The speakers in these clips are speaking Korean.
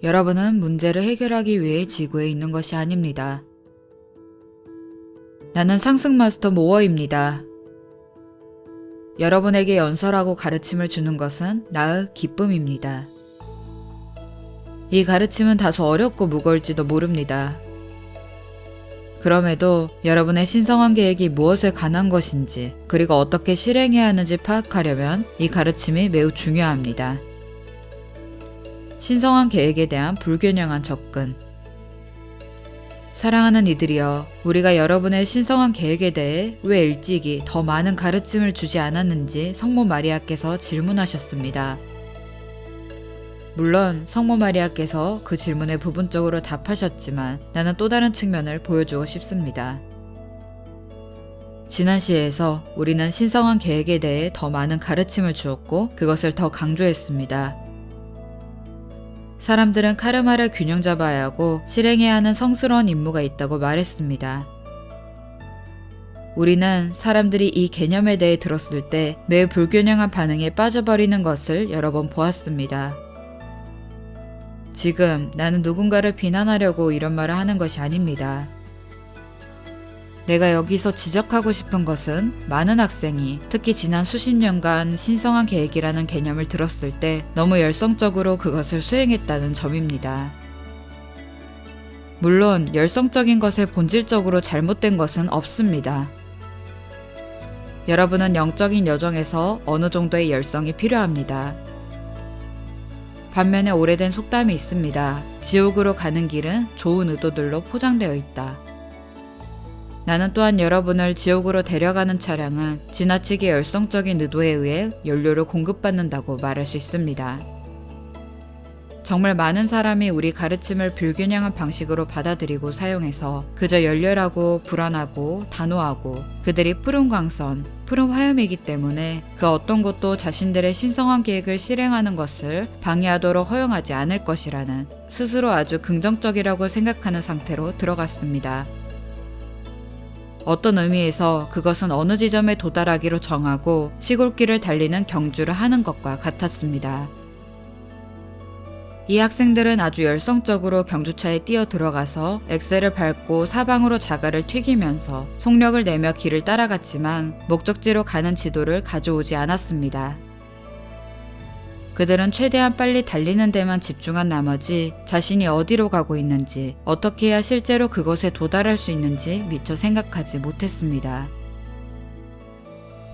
여러분은 문제를 해결하기 위해 지구에 있는 것이 아닙니다. 나는 상승 마스터 모어입니다. 여러분에게 연설하고 가르침을 주는 것은 나의 기쁨입니다. 이 가르침은 다소 어렵고 무거울지도 모릅니다. 그럼에도 여러분의 신성한 계획이 무엇에 관한 것인지 그리고 어떻게 실행해야 하는지 파악하려면 이 가르침이 매우 중요합니다. 신성한 계획에 대한 불균형한 접근. 사랑하는 이들이여, 우리가 여러분의 신성한 계획에 대해 왜 일찍이 더 많은 가르침을 주지 않았는지 성모 마리아께서 질문하셨습니다. 물론 성모 마리아께서 그 질문에 부분적으로 답하셨지만 나는 또 다른 측면을 보여주고 싶습니다. 지난 시에서 우리는 신성한 계획에 대해 더 많은 가르침을 주었고 그것을 더 강조했습니다. 사람들은 카르마를 균형 잡아야 하고 실행해야 하는 성스러운 임무가 있다고 말했습니다. 우리는 사람들이 이 개념에 대해 들었을 때 매우 불균형한 반응에 빠져버리는 것을 여러 번 보았습니다. 지금 나는 누군가를 비난하려고 이런 말을 하는 것이 아닙니다. 내가 여기서 지적하고 싶은 것은 많은 학생이 특히 지난 수십 년간 신성한 계획이라는 개념을 들었을 때 너무 열성적으로 그것을 수행했다는 점입니다. 물론 열성적인 것에 본질적으로 잘못된 것은 없습니다. 여러분은 영적인 여정에서 어느 정도의 열성이 필요합니다. 반면에 오래된 속담이 있습니다. 지옥으로 가는 길은 좋은 의도들로 포장되어 있다. 나는 또한 여러분을 지옥으로 데려가는 차량은 지나치게 열성적인 의도에 의해 연료를 공급받는다고 말할 수 있습니다. 정말 많은 사람이 우리 가르침을 불균형한 방식으로 받아들이고 사용해서 그저 열렬하고 불안하고 단호하고 그들이 푸른 광선, 푸른 화염이기 때문에 그 어떤 것도 자신들의 신성한 계획을 실행하는 것을 방해하도록 허용하지 않을 것이라는 스스로 아주 긍정적이라고 생각하는 상태로 들어갔습니다. 어떤 의미에서 그것은 어느 지점에 도달하기로 정하고 시골길을 달리는 경주를 하는 것과 같았습니다. 이 학생들은 아주 열성적으로 경주차에 뛰어 들어가서 엑셀을 밟고 사방으로 자갈을 튀기면서 속력을 내며 길을 따라갔지만 목적지로 가는 지도를 가져오지 않았습니다. 그들은 최대한 빨리 달리는 데만 집중한 나머지 자신이 어디로 가고 있는지, 어떻게 해야 실제로 그것에 도달할 수 있는지 미처 생각하지 못했습니다.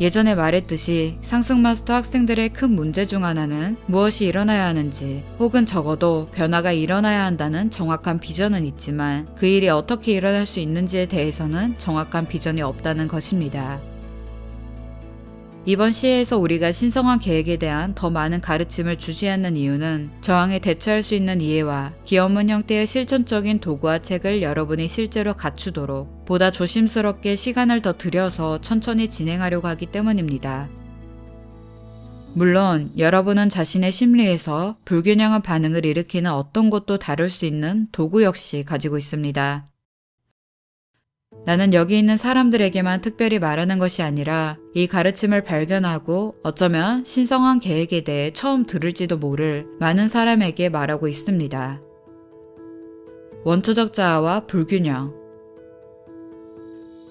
예전에 말했듯이 상승 마스터 학생들의 큰 문제 중 하나는 무엇이 일어나야 하는지 혹은 적어도 변화가 일어나야 한다는 정확한 비전은 있지만 그 일이 어떻게 일어날 수 있는지에 대해서는 정확한 비전이 없다는 것입니다. 이번 시에서 우리가 신성한 계획에 대한 더 많은 가르침을 주지 않는 이유는 저항에 대처할 수 있는 이해와 기업문 형태의 실천적인 도구와 책을 여러분이 실제로 갖추도록 보다 조심스럽게 시간을 더 들여서 천천히 진행하려고 하기 때문입니다. 물론 여러분은 자신의 심리에서 불균형한 반응을 일으키는 어떤 것도 다룰 수 있는 도구 역시 가지고 있습니다. 나는 여기 있는 사람들에게만 특별히 말하는 것이 아니라 이 가르침을 발견하고 어쩌면 신성한 계획에 대해 처음 들을지도 모를 많은 사람에게 말하고 있습니다. 원초적 자아와 불균형.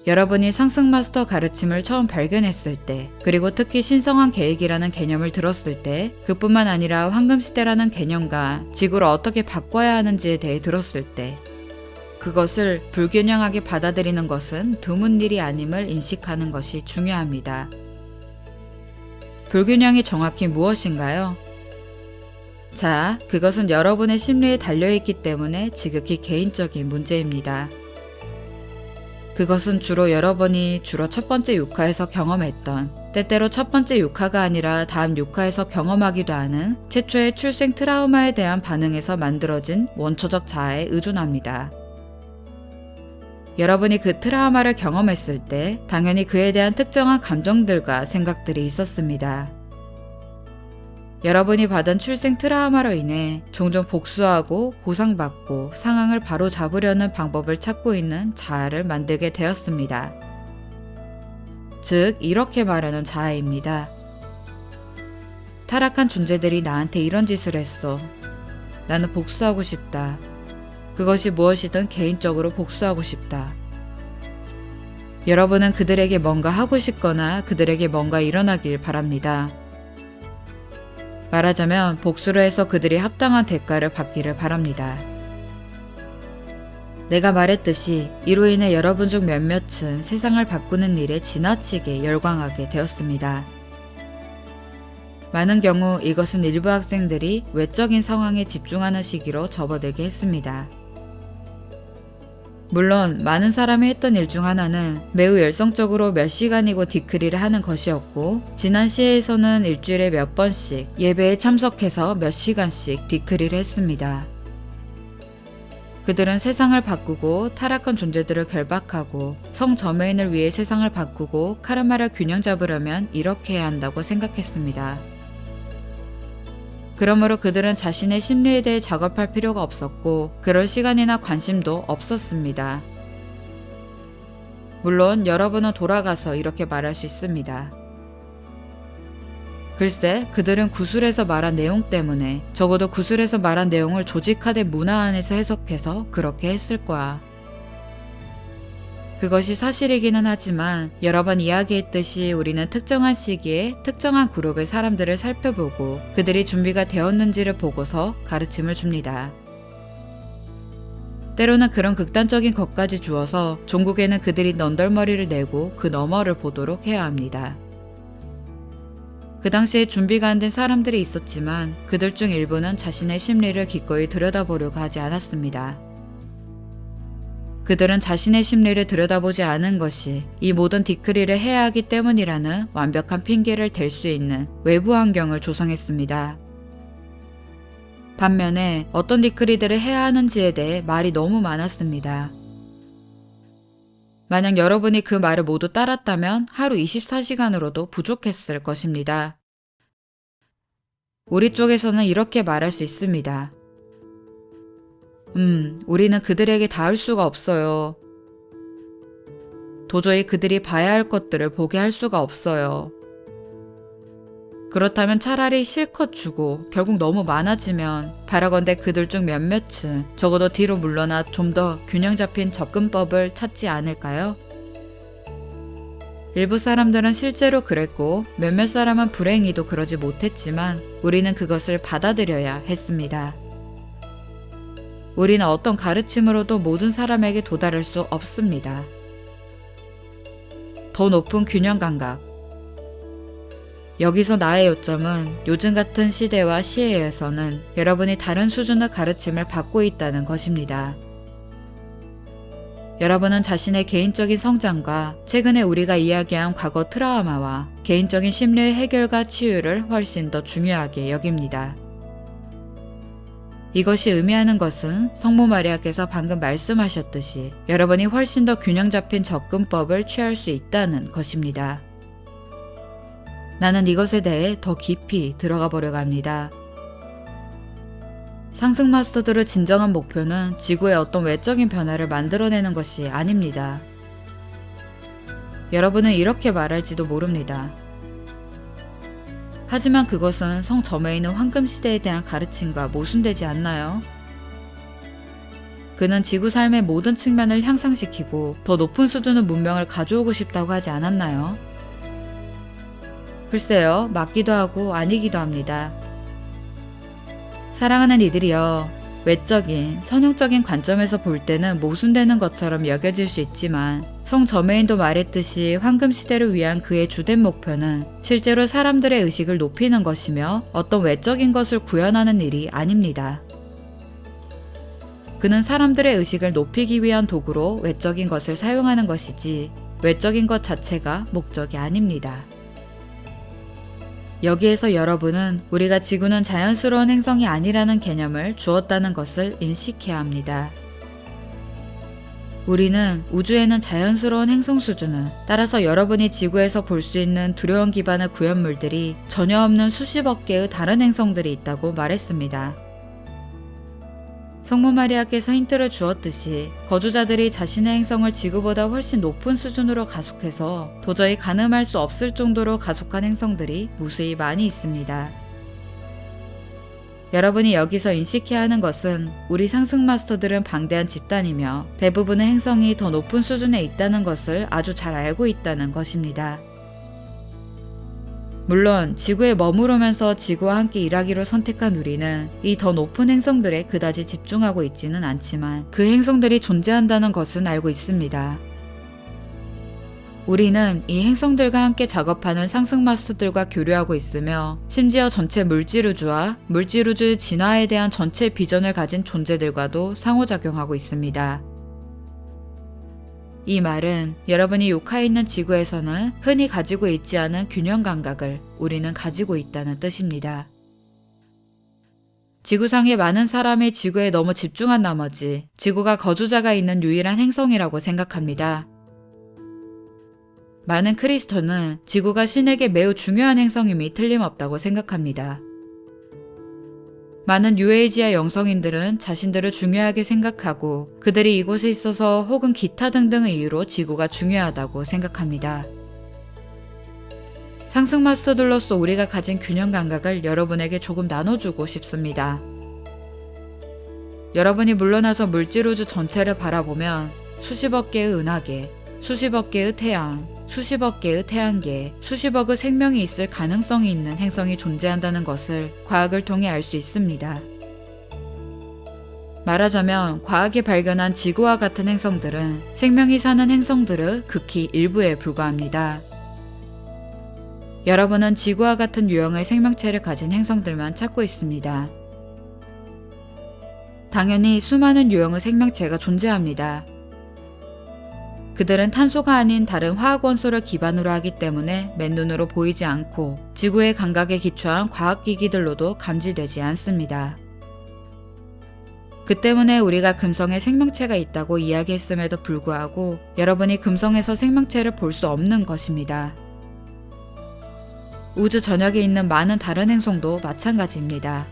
여러분이 상승 마스터 가르침을 처음 발견했을 때, 그리고 특히 신성한 계획이라는 개념을 들었을 때, 그뿐만 아니라 황금시대라는 개념과 지구를 어떻게 바꿔야 하는지에 대해 들었을 때, 그것을 불균형하게 받아들이는 것은 드문 일이 아님을 인식하는 것이 중요합니다. 불균형이 정확히 무엇인가요? 자, 그것은 여러분의 심리에 달려있기 때문에 지극히 개인적인 문제입니다. 그것은 주로 여러분이 첫 번째 육화에서 경험했던, 때때로 첫 번째 육화가 아니라 다음 육화에서 경험하기도 하는 최초의 출생 트라우마에 대한 반응에서 만들어진 원초적 자아에 의존합니다. 여러분이 그 트라우마를 경험했을 때 당연히 그에 대한 특정한 감정들과 생각들이 있었습니다. 여러분이 받은 출생 트라우마로 인해 종종 복수하고 보상받고 상황을 바로 잡으려는 방법을 찾고 있는 자아를 만들게 되었습니다. 즉, 이렇게 말하는 자아입니다. 타락한 존재들이 나한테 이런 짓을 했어. 나는 복수하고 싶다. 그것이 무엇이든 개인적으로 복수하고 싶다. 여러분은 그들에게 뭔가 하고 싶거나 그들에게 뭔가 일어나길 바랍니다. 말하자면 복수를 해서 그들이 합당한 대가를 받기를 바랍니다. 내가 말했듯이 이로 인해 여러분 중 몇몇은 세상을 바꾸는 일에 지나치게 열광하게 되었습니다. 많은 경우 이것은 일부 학생들이 외적인 상황에 집중하는 시기로 접어들게 했습니다. 물론 많은 사람이 했던 일 중 하나는 매우 열성적으로 몇 시간이고 디크리를 하는 것이었고, 지난 시에서는 일주일에 몇 번씩 예배에 참석해서 몇 시간씩 디크리를 했습니다. 그들은 세상을 바꾸고 타락한 존재들을 결박하고 성저메인을 위해 세상을 바꾸고 카르마를 균형 잡으려면 이렇게 해야 한다고 생각했습니다. 그러므로 그들은 자신의 심리에 대해 작업할 필요가 없었고 그럴 시간이나 관심도 없었습니다. 물론 여러분은 돌아가서 이렇게 말할 수 있습니다. 글쎄, 그들은 구술에서 말한 내용 때문에, 적어도 구술에서 말한 내용을 조직화된 문화 안에서 해석해서 그렇게 했을 거야. 그것이 사실이기는 하지만 여러 번 이야기했듯이 우리는 특정한 시기에 특정한 그룹의 사람들을 살펴보고 그들이 준비가 되었는지를 보고서 가르침을 줍니다. 때로는 그런 극단적인 것까지 주어서 종국에는 그들이 넌덜머리를 내고 그 너머를 보도록 해야 합니다. 그 당시에 준비가 안 된 사람들이 있었지만 그들 중 일부는 자신의 심리를 기꺼이 들여다보려고 하지 않았습니다. 그들은 자신의 심리를 들여다보지 않은 것이 이 모든 디크리를 해야 하기 때문이라는 완벽한 핑계를 댈 수 있는 외부 환경을 조성했습니다. 반면에 어떤 디크리들을 해야 하는지에 대해 말이 너무 많았습니다. 만약 여러분이 그 말을 모두 따랐다면 하루 24시간으로도 부족했을 것입니다. 우리 쪽에서는 이렇게 말할 수 있습니다. 우리는 그들에게 닿을 수가 없어요. 도저히 그들이 봐야 할 것들을 보게 할 수가 없어요. 그렇다면 차라리 실컷 주고 결국 너무 많아지면 바라건대 그들 중 몇몇은 적어도 뒤로 물러나 좀 더 균형 잡힌 접근법을 찾지 않을까요? 일부 사람들은 실제로 그랬고 몇몇 사람은 불행히도 그러지 못했지만 우리는 그것을 받아들여야 했습니다. 우리는 어떤 가르침으로도 모든 사람에게 도달할 수 없습니다. 더 높은 균형 감각. 여기서 나의 요점은 요즘 같은 시대와 시에에서는 여러분이 다른 수준의 가르침을 받고 있다는 것입니다. 여러분은 자신의 개인적인 성장과 최근에 우리가 이야기한 과거 트라우마와 개인적인 심리의 해결과 치유를 훨씬 더 중요하게 여깁니다. 이것이 의미하는 것은 성모 마리아께서 방금 말씀하셨듯이 여러분이 훨씬 더 균형 잡힌 접근법을 취할 수 있다는 것입니다. 나는 이것에 대해 더 깊이 들어가 보려고 합니다. 상승 마스터들의 진정한 목표는 지구에 어떤 외적인 변화를 만들어내는 것이 아닙니다. 여러분은 이렇게 말할지도 모릅니다. 하지만 그것은 성저메인의 황금시대에 대한 가르침과 모순되지 않나요? 그는 지구 삶의 모든 측면을 향상시키고 더 높은 수준의 문명을 가져오고 싶다고 하지 않았나요? 글쎄요, 맞기도 하고 아니기도 합니다. 사랑하는 이들이여, 외적인, 선형적인 관점에서 볼 때는 모순되는 것처럼 여겨질 수 있지만 성저메인도 말했듯이 황금시대를 위한 그의 주된 목표는 실제로 사람들의 의식을 높이는 것이며 어떤 외적인 것을 구현하는 일이 아닙니다. 그는 사람들의 의식을 높이기 위한 도구로 외적인 것을 사용하는 것이지 외적인 것 자체가 목적이 아닙니다. 여기에서 여러분은 우리가 지구는 자연스러운 행성이 아니라는 개념을 주었다는 것을 인식해야 합니다. 우리는 우주에는 자연스러운 행성 수준은 따라서 여러분이 지구에서 볼 수 있는 두려움 기반의 구현물들이 전혀 없는 수십억 개의 다른 행성들이 있다고 말했습니다. 성모 마리아께서 힌트를 주었듯이 거주자들이 자신의 행성을 지구보다 훨씬 높은 수준으로 가속해서 도저히 가늠할 수 없을 정도로 가속한 행성들이 무수히 많이 있습니다. 여러분이 여기서 인식해야 하는 것은 우리 상승 마스터들은 방대한 집단이며 대부분의 행성이 더 높은 수준에 있다는 것을 아주 잘 알고 있다는 것입니다. 물론 지구에 머무르면서 지구와 함께 일하기로 선택한 우리는 이 더 높은 행성들에 그다지 집중하고 있지는 않지만 그 행성들이 존재한다는 것은 알고 있습니다. 우리는 이 행성들과 함께 작업하는 상승 마스터들과 교류하고 있으며 심지어 전체 물질우주와 물질우주의 진화에 대한 전체 비전을 가진 존재들과도 상호작용하고 있습니다. 이 말은 여러분이 육하에 있는 지구에서는 흔히 가지고 있지 않은 균형 감각을 우리는 가지고 있다는 뜻입니다. 지구상의 많은 사람이 지구에 너무 집중한 나머지 지구가 거주자가 있는 유일한 행성이라고 생각합니다. 많은 크리스토는 지구가 신에게 매우 중요한 행성임이 틀림없다고 생각합니다. 많은 뉴에이지아 영성인들은 자신들을 중요하게 생각하고 그들이 이곳에 있어서 혹은 기타 등등의 이유로 지구가 중요하다고 생각합니다. 상승 마스터들로서 우리가 가진 균형 감각을 여러분에게 조금 나눠주고 싶습니다. 여러분이 물러나서 물질우주 전체를 바라보면 수십억 개의 은하계, 수십억 개의 태양, 수십억 개의 태양계, 수십억의 생명이 있을 가능성이 있는 행성이 존재한다는 것을 과학을 통해 알 수 있습니다. 말하자면 과학이 발견한 지구와 같은 행성들은 생명이 사는 행성들의 극히 일부에 불과합니다. 여러분은 지구와 같은 유형의 생명체를 가진 행성들만 찾고 있습니다. 당연히 수많은 유형의 생명체가 존재합니다. 그들은 탄소가 아닌 다른 화학 원소를 기반으로 하기 때문에 맨눈으로 보이지 않고 지구의 감각에 기초한 과학기기들로도 감지되지 않습니다. 그 때문에 우리가 금성에 생명체가 있다고 이야기했음에도 불구하고 여러분이 금성에서 생명체를 볼 수 없는 것입니다. 우주 전역에 있는 많은 다른 행성도 마찬가지입니다.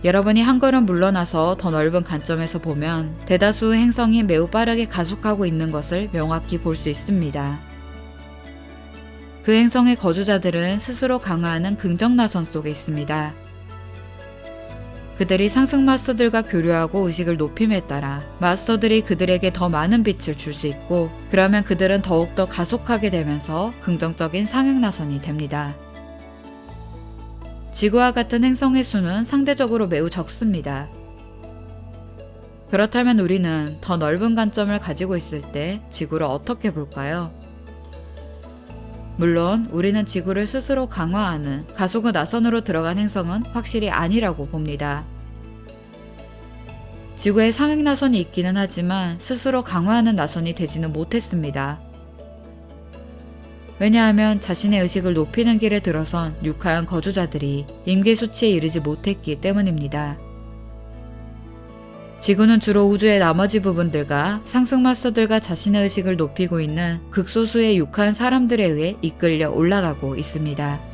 여러분이 한 걸음 물러나서 더 넓은 관점에서 보면 대다수의 행성이 매우 빠르게 가속하고 있는 것을 명확히 볼 수 있습니다. 그 행성의 거주자들은 스스로 강화하는 긍정 나선 속에 있습니다. 그들이 상승 마스터들과 교류하고 의식을 높임에 따라 마스터들이 그들에게 더 많은 빛을 줄 수 있고 그러면 그들은 더욱더 가속하게 되면서 긍정적인 상향 나선이 됩니다. 지구와 같은 행성의 수는 상대적으로 매우 적습니다. 그렇다면 우리는 더 넓은 관점을 가지고 있을 때 지구를 어떻게 볼까요? 물론 우리는 지구를 스스로 강화하는 가속의 나선으로 들어간 행성은 확실히 아니라고 봅니다. 지구에 상행 나선이 있기는 하지만 스스로 강화하는 나선이 되지는 못했습니다. 왜냐하면 자신의 의식을 높이는 길에 들어선 육하한 거주자들이 임계 수치에 이르지 못했기 때문입니다. 지구는 주로 우주의 나머지 부분들과 상승 마스터들과 자신의 의식을 높이고 있는 극소수의 육하한 사람들에 의해 이끌려 올라가고 있습니다.